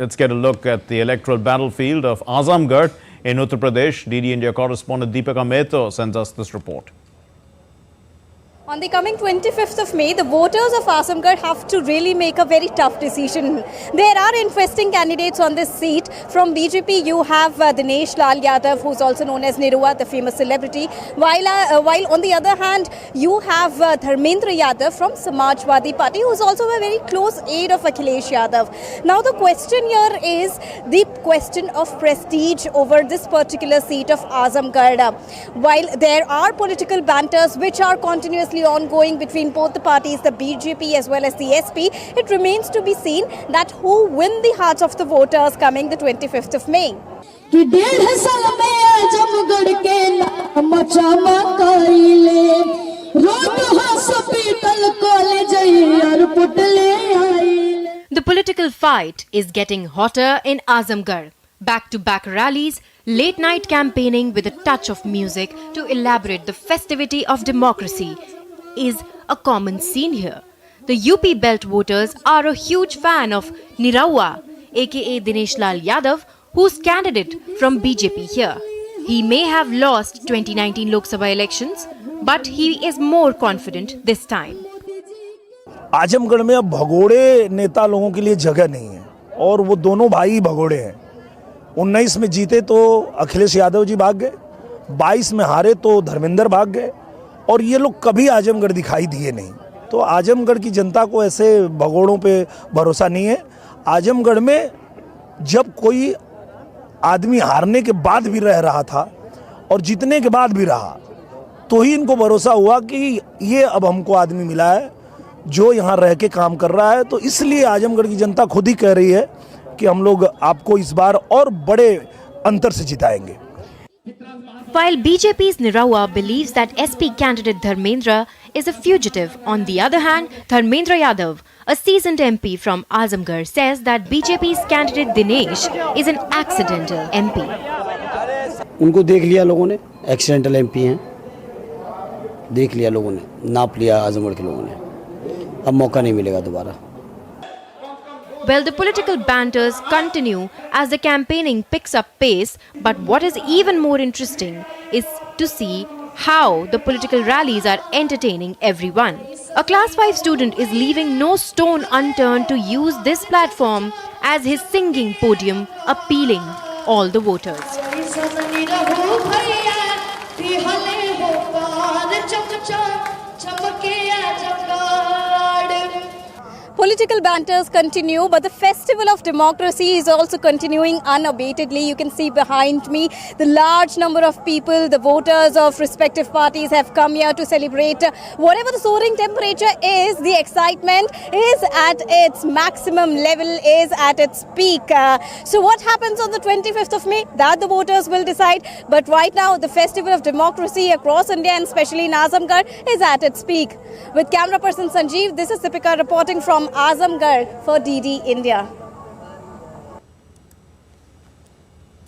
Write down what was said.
Let's get a look at the electoral battlefield of Azamgarh in Uttar Pradesh. DD India correspondent Deepika Mehta sends us this report. On the coming 25th of May, the voters of Azamgarh have to really make a very tough decision. There are interesting candidates on this seat. From BJP, you have Dinesh Lal Yadav, who's also known as Nirua, the famous celebrity. While on the other hand, you have Dharmendra Yadav from Samajwadi Party, who's also a very close aide of Akhilesh Yadav. Now, the question here is the question of prestige over this particular seat of Azamgarh. While there are political banters which are continuously ongoing between both the parties, the BJP as well as the SP, it remains to be seen that who win the hearts of the voters coming the 25th of May. The political fight is getting hotter in Azamgarh. Back-to-back rallies, late-night campaigning with a touch of music to elaborate the festivity of democracy is a common scene here. The UP Belt voters are a huge fan of Niraua, aka Dinesh Lal Yadav, who's candidate from BJP here. He may have lost 2019 Lok Sabha elections, but he is more confident this time. Azamgarh में अब भगोड़े नेता लोगों के लिए जगह नहीं है और वो दोनों भाई भगोड़े हैं। 19 में जीते तो अखिलेश यादव जी भाग गए, 22 में हारे तो धर्मेंद्र भाग गए और ये लोग कभी आजमगढ़ दिखाई दिए नहीं। तो आजमगढ़ की जनता को ऐसे भगोड़ों पे भरोसा नहीं है। आजमगढ़ में जब कोई आदमी हारने के बाद भी रह रहा था और जीतने के बाद भी रहा तो ही इनको भरोसा हुआ कि ये अब हमको आदमी मिला है जो यहाँ रह के काम कर रहा है। तो इसलिए आजमगढ़ की जनता खुद ही कह रही है कि हम लोग आपको इस बार और बड़े अंतर से जिताएंगे। While BJP's Niraua believes that SP candidate Dharmendra is a fugitive, on the other hand, Dharmendra Yadav, a seasoned MP from Azamgarh, says that BJP's candidate Dinesh is an accidental MP. उनको देख लिया लोगों ने, accidental MP हैं, देख लिया लोगों ने, नाप लिया आजमगढ़ के लोगों ने, अब मौका नहीं मिलेगा दोबारा। Well, the political banters continue as the campaigning picks up pace, but what is even more interesting is to see how the political rallies are entertaining everyone. A class 5 student is leaving no stone unturned to use this platform as his singing podium, appealing all the voters. Political banters continue, but the festival of democracy is also continuing unabatedly. You can see behind me the large number of people, the voters of respective parties have come here to celebrate. Whatever the soaring temperature is, the excitement is at its maximum level, is at its peak. So what happens on the 25th of May? That the voters will decide. But right now, the festival of democracy across India and especially in Azamgarh is at its peak. With camera person Sanjeev, this is Deepika reporting from Azamgarh for DD India.